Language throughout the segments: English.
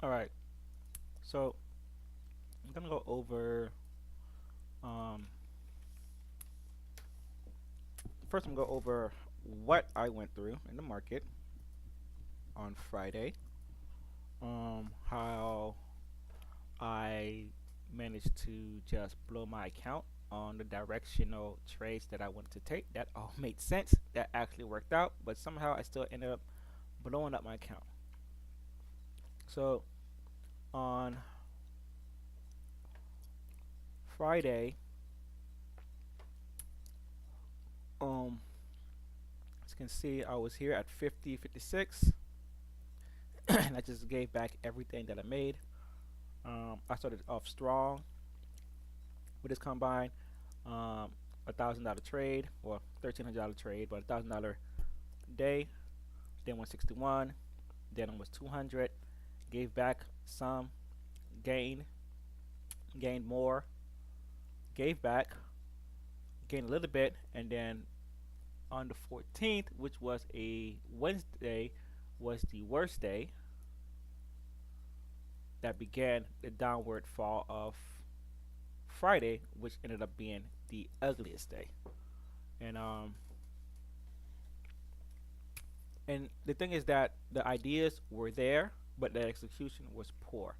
All right. So I'm gonna go over. Um, First, I'm gonna go over what I went through in the market on Friday. How I managed to just blow my account on the directional trades that I wanted to take. That all made sense. That actually worked out, but somehow I still ended up blowing up my account. So on Friday, um, as you can see, I was here at 50, 56, and I just gave back everything that I made. I started off strong with this combine. Um, $1,000 trade or $1,300 trade, but $1,000 day. Then 161. Then almost 200. Gave back some. Gained. Gained more. Gave back. Gained a little bit, and then on the 14th, which was a Wednesday, was the worst day that began the downward fall of Friday, which ended up being the ugliest day. And and the thing is that the ideas were there, but the execution was poor.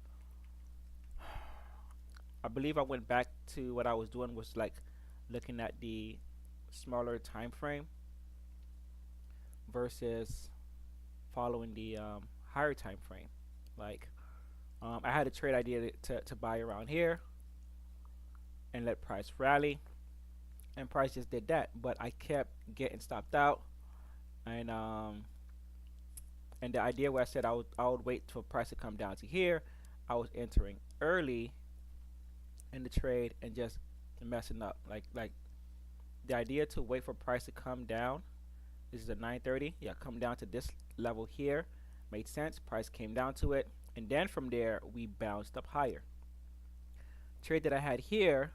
I believe I went back to what I was doing was like looking at the smaller time frame versus following the higher time frame. Like I had a trade idea to buy around here and let price rally, and price just did that. But I kept getting stopped out, and the idea where I said I would wait for price to come down to here, I was entering early in the trade and just messing up. Like the idea to wait for price to come down. This is a 930. Yeah, come down to this level here. Made sense. Price came down to it, and then from there we bounced up higher. Trade that I had here,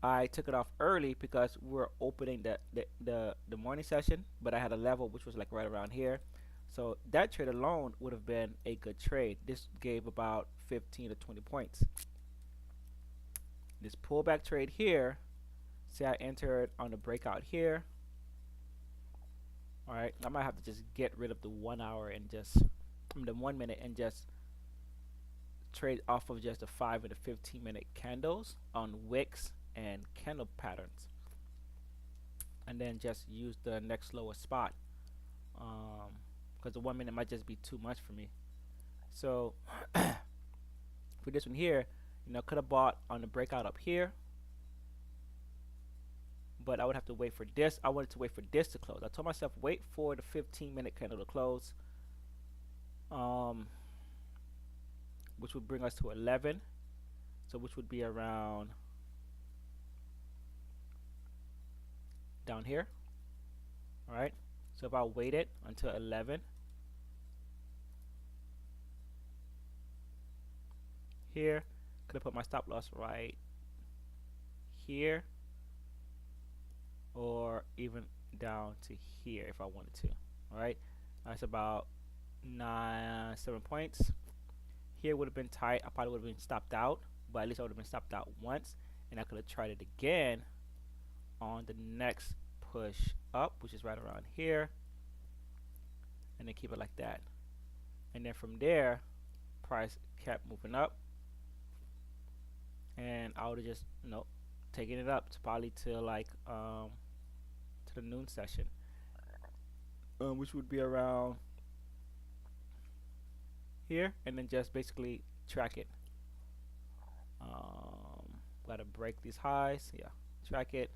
I took it off early because we are opening the morning session, but I had a level which was like right around here. So that trade alone would have been a good trade. This gave about 15 to 20 points. This pullback trade here, say I entered on the breakout here. All right, I might have to just get rid of the 1 hour and just the 1 minute and just trade off of just the 5 and the 15-minute candles on wicks and candle patterns, and then just use the next lowest spot because the 1 minute might just be too much for me. So for this one here, could have bought on the breakout up here, but I would have to wait for this. I wanted to wait for this to close. I told myself wait for the 15-minute candle to close, um, which would bring us to 11. So which would be around down here. All right. So if I waited until 11 here, could have put my stop loss right here, or even down to here if I wanted to. All right. That's about 7 points. Here would have been tight. I probably would have been stopped out, but at least I would have been stopped out once, and I could have tried it again on the next push up, which is right around here, and then keep it like that. And then from there, price kept moving up, and I would have just taken it up to probably to like to the noon session, which would be around here, and then just basically track it. Gotta break these highs. Yeah, track it,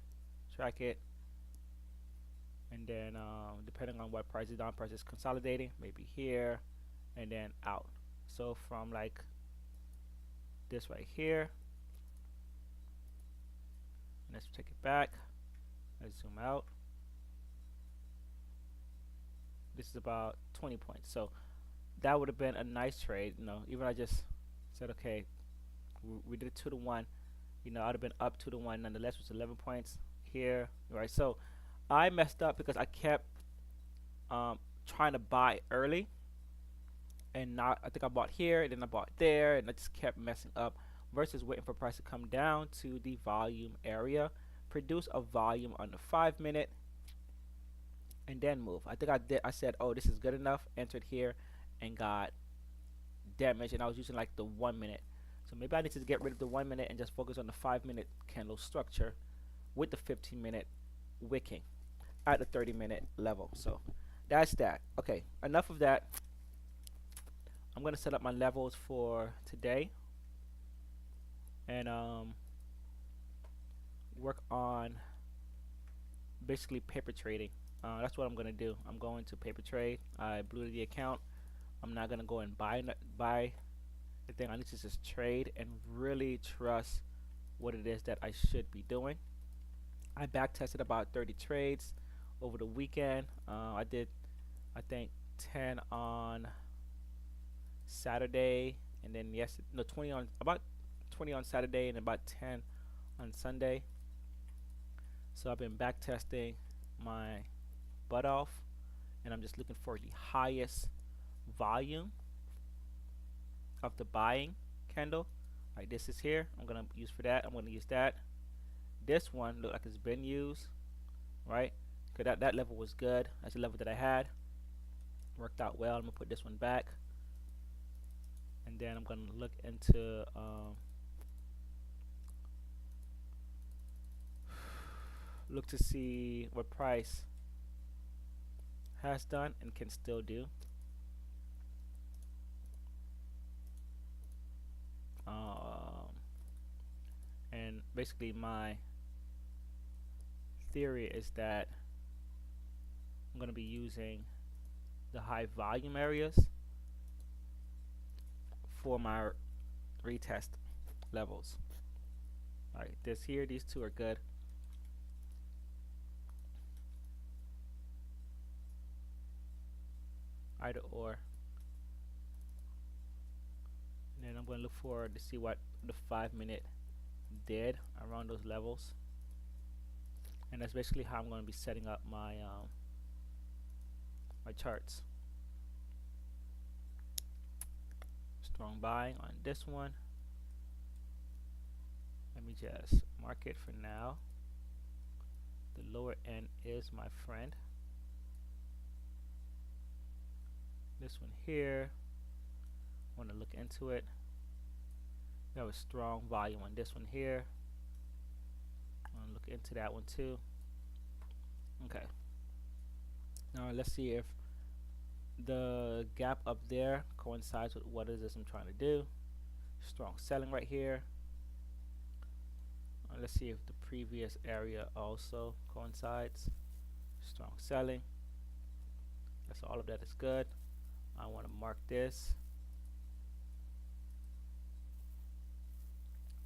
and then depending on what price is down, price is consolidating, maybe here, and then out. So from like this right here, let's take it back. Let's zoom out. This is about 20 points. So that would have been a nice trade. Even I just said, okay, we did 2 to 1. I'd have been up 2 to 1 nonetheless, which was 11 points here, right? So I messed up because I kept trying to buy early, and not, I think I bought here and then I bought there and I just kept messing up versus waiting for price to come down to the volume area, produce a volume on the 5 minute, and then move. I think I did. I said, oh, this is good enough. Entered here and got damage, and I was using like the 1 minute. So maybe I need to get rid of the 1 minute and just focus on the 5 minute candle structure with the 15 minute wicking at the 30 minute level. So that's that. Okay, enough of that. I'm gonna set up my levels for today and work on basically paper trading. That's what I'm gonna do. I'm going to paper trade. I blew the account. I'm not gonna go and buy the thing. I need to just trade and really trust what it is that I should be doing. I back tested about 30 trades over the weekend. I did, I think, 10 on Saturday, and then no, 20 on, about 20 on Saturday, and about 10 on Sunday. So I've been back testing my butt off, and I'm just looking for the highest volume of the buying candle. Like this is here. I'm gonna use for that. I'm gonna use that. This one look like it's been used, right? Cause that level was good. That's the level that I had. Worked out well. I'm gonna put this one back, and then I'm gonna look into look to see what price has done and can still do. And basically my theory is that I'm going to be using the high volume areas for my retest levels. Alright, this here, these two are good. Either or. And then I'm going to look forward to see what the 5 minute did around those levels. And that's basically how I'm going to be setting up my my charts. Strong buying on this one. Let me just mark it for now. The lower end is my friend. This one here, I want to look into it. We have a strong volume on this one here. I want to look into that one too. Okay. Now let's see if the gap up there coincides with what is this I'm trying to do. Strong selling right here. Let's see if the previous area also coincides. Strong selling. That's all of that is good. I want to mark this.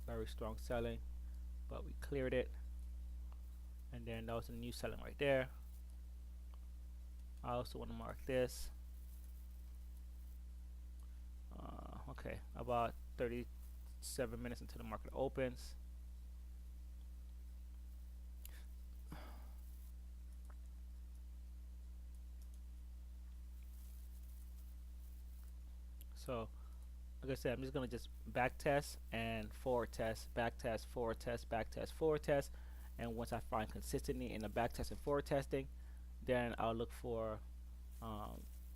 Very strong selling, but we cleared it. And then that was a new selling right there. I also want to mark this. Okay, about 37 minutes until the market opens. So, like I said, I'm just gonna just back test and forward test, back test, forward test, back test, forward test, and once I find consistency in the back test and forward testing, then I'll look for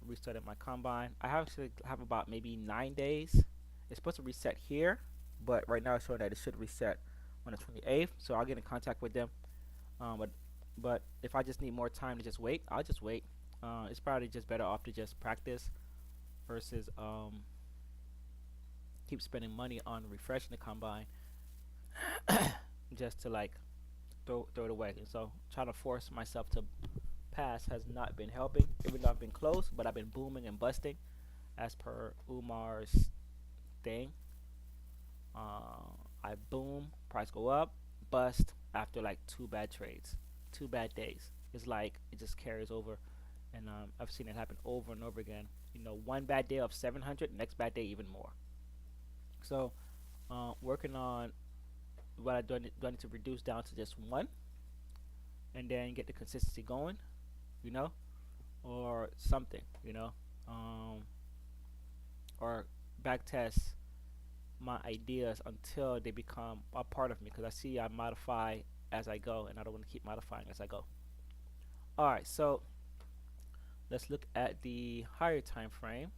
restarting my combine. I actually have about maybe 9 days. It's supposed to reset here, but right now it's showing that it should reset on the 28th. So I'll get in contact with them. But if I just need more time to just wait, I'll just wait. It's probably just better off to just practice versus keep spending money on refreshing the combine just to like throw it away. And so trying to force myself to pass has not been helping, even though I've been close, but I've been booming and busting as per Umar's thing. I boom, price go up, bust after like 2 bad trades, 2 bad days. It's like it just carries over, and I've seen it happen over and over again. You know, one bad day of 700, next bad day even more. So working on what I do I need to reduce down to just one, and then get the consistency going, you know, or something, you know. or back test my ideas until they become a part of me, because I see I modify as I go and I don't want to keep modifying as I go. Alright, so let's look at the higher time frame.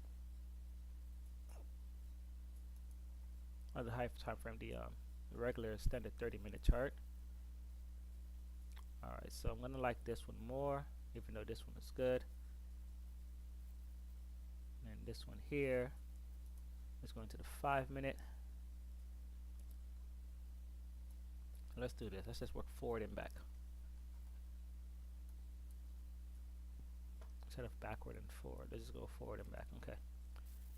Or the higher time frame, the regular standard 30-minute chart. Alright, so I'm gonna like this one more, even though this one is good. And this one here is going to the 5-minute. Let's do this. Let's just work forward and back instead of backward and forward. Let's just go forward and back. Okay,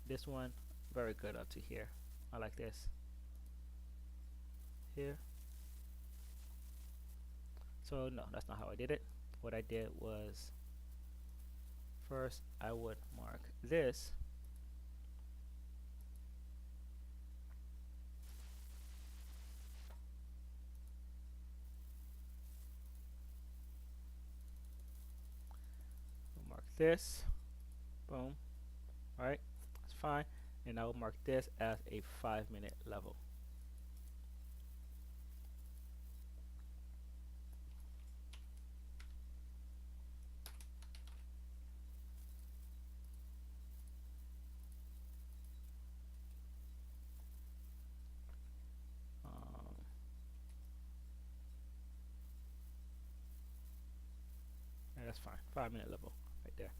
this one very good up to here. I like this here. So no, that's not how I did it. What I did was, first I would mark this mark this, boom. All right, that's fine. And I will mark this as a 5-minute level. And that's fine. 5-minute level right there.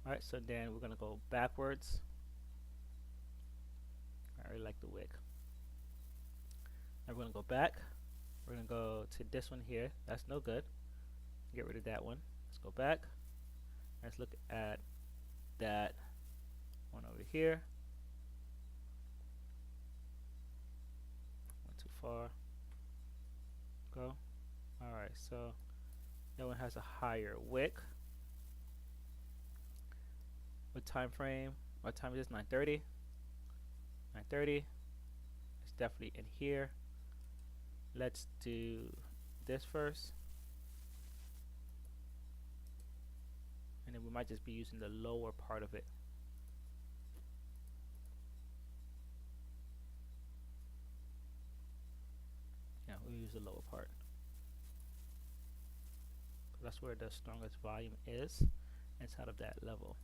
All right, so then we're gonna go backwards. I really like the wick. Now we're gonna go back. We're gonna go to this one here. That's no good. Get rid of that one. Let's go back. Let's look at that one over here. Went too far. Go. Alright, so that one has a higher wick. What time frame? What time is this? 9:30. 9:30. It's definitely in here. Let's do this first. And then we might just be using the lower part of it. Yeah, we'll use the lower part. That's where the strongest volume is, inside of that level.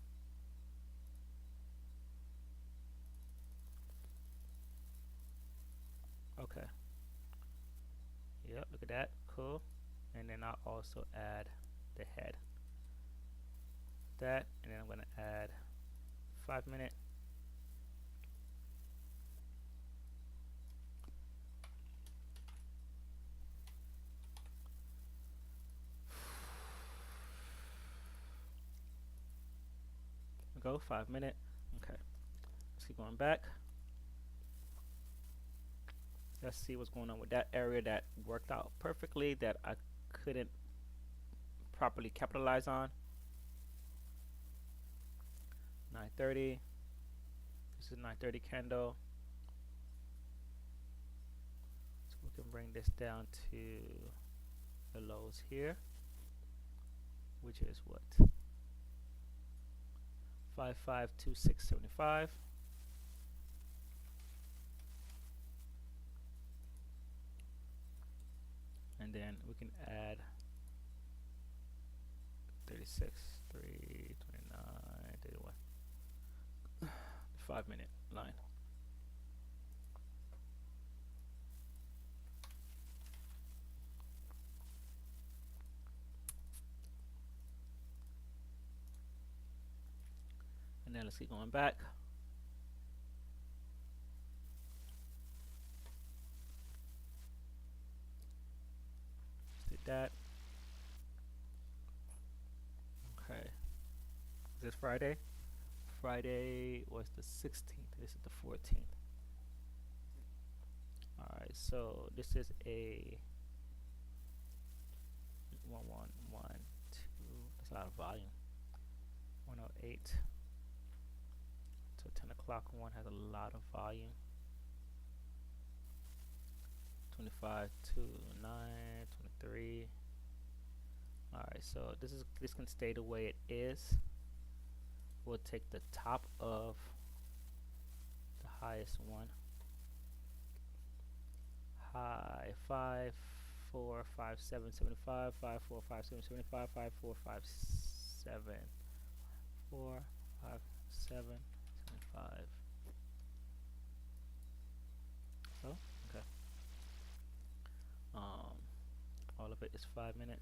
Okay. Yep, look at that. Cool. And then I'll also add the head. That, and then I'm going to add 5-minute. Go 5-minute. Okay. Let's keep going back. Let's see what's going on with that area that worked out perfectly that I couldn't properly capitalize on. 9:30. This is 9:30 candle. So we can bring this down to the lows here, which is what? 552675. And then we can add 36, 3, 29, 31. The 5-minute line. And then let's keep going back. Did that. Okay. Is this Friday? Friday was the 16th. This is the 14th. Alright, so this is a 1112. That's a lot of volume. 108. So 10 o'clock one has a lot of volume. 25 to 9, 23. Alright, so this can stay the way it is. We'll take the top of highest one. High 5 4 5 7 75 5 4 5 7 75 5 4 5 7 4 5 7 75. Oh, okay. All of it is 5 minutes.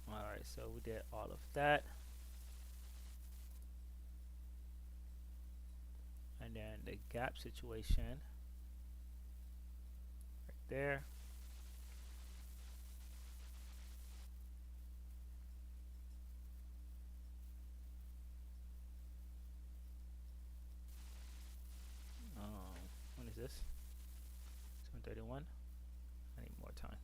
All right, so we did all of that, and then the gap situation right there. When is this? 7:31. I need more time.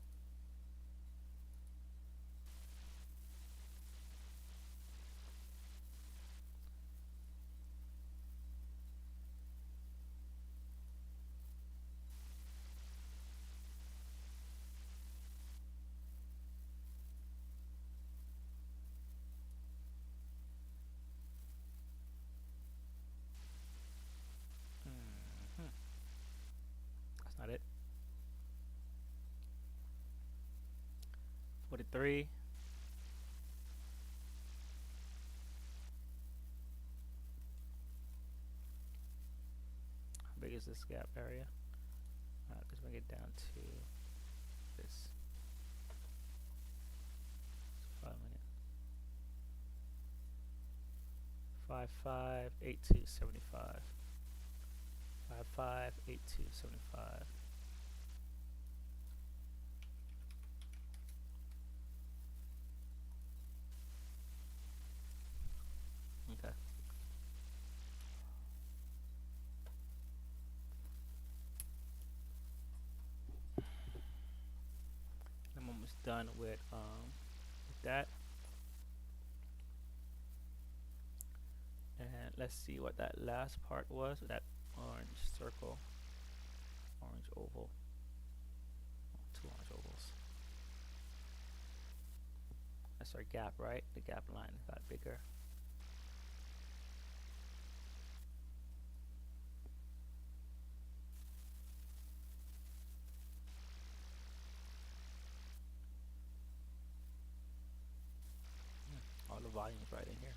Hmm. That's not it. 43. How big is this gap area? Let's bring it down to this. 5 minutes. 558275. 558275. Okay. I'm almost done with that. And let's see what that last part was. That orange circle, orange oval. Two orange ovals. That's our gap, right? The gap line got bigger. All the volumes right in here.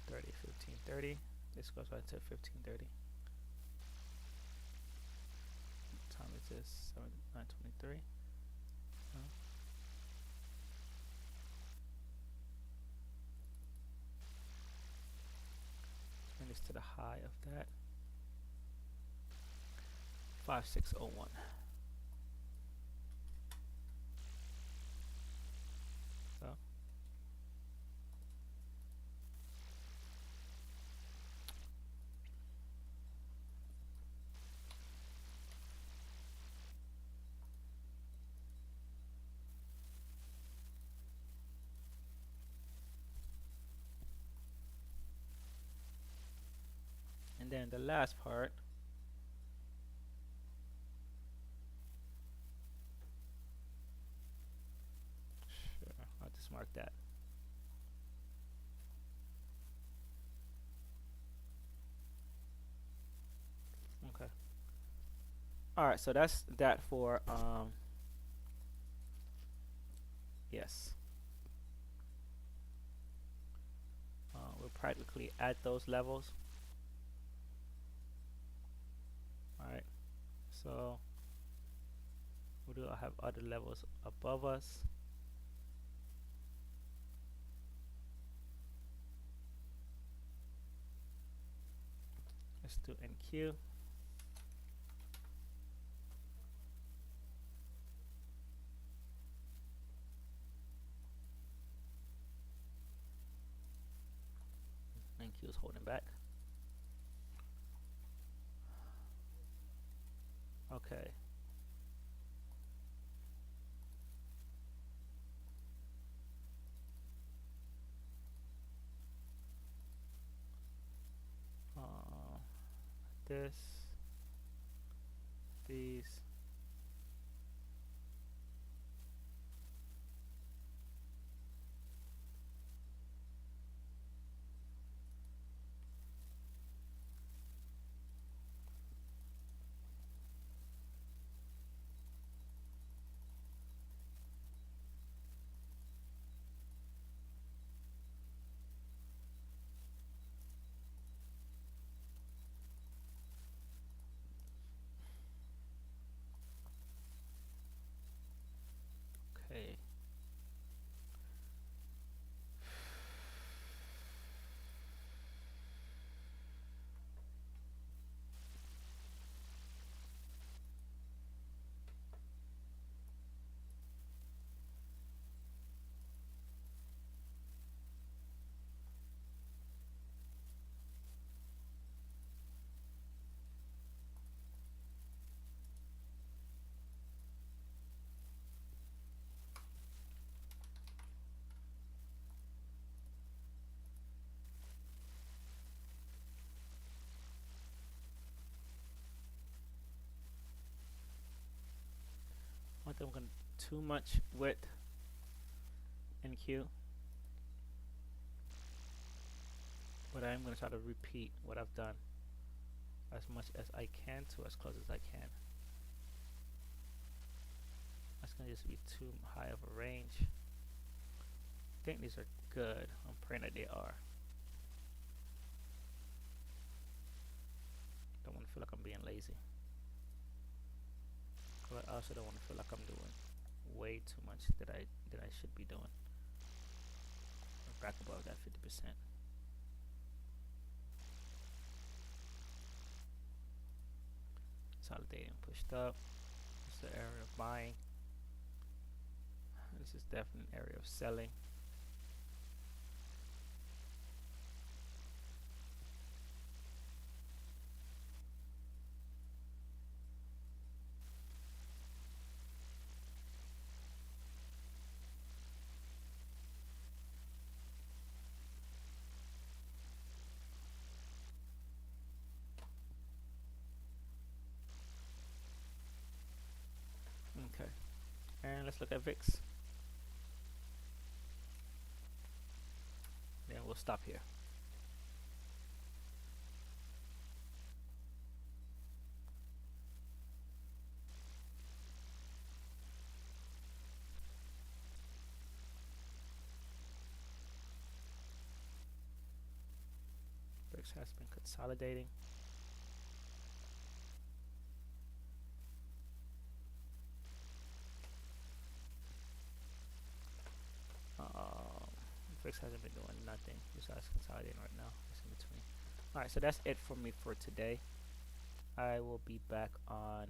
30, 15, 30. This goes right to 15:30. What time is this? 9:23. Bring this to the high of that. 5601. So and then the last part. Sure, I'll just mark that. Okay. All right, so that's that for yes. We'll practically add those levels. All right. So we do have other levels above us. Let's do NQ. NQ is holding back. Okay. This, these, think I'm going too much width in Q, but I'm going to try to repeat what I've done as much as I can to as close as I can. That's going to just be too high of a range. I think these are good. I'm praying that they are. Don't want to feel like I'm being lazy, but I also don't want to feel like I'm doing way too much that I should be doing. We're back above that 50%. Consolidating, pushed up. This is the area of buying. This is definitely an area of selling. Okay, and let's look at VIX. Then we'll stop here. VIX has been consolidating. VIX hasn't been doing nothing besides consolidating right now. It's in between. Alright, so that's it for me for today. I will be back on,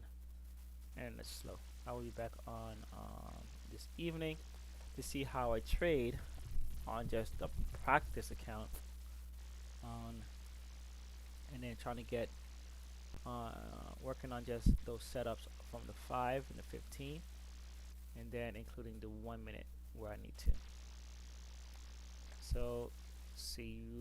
and it's slow. I will be back on this evening to see how I trade on just the practice account, and then trying to get working on just those setups from the 5 and the 15, and then including the 1 minute where I need to. So see you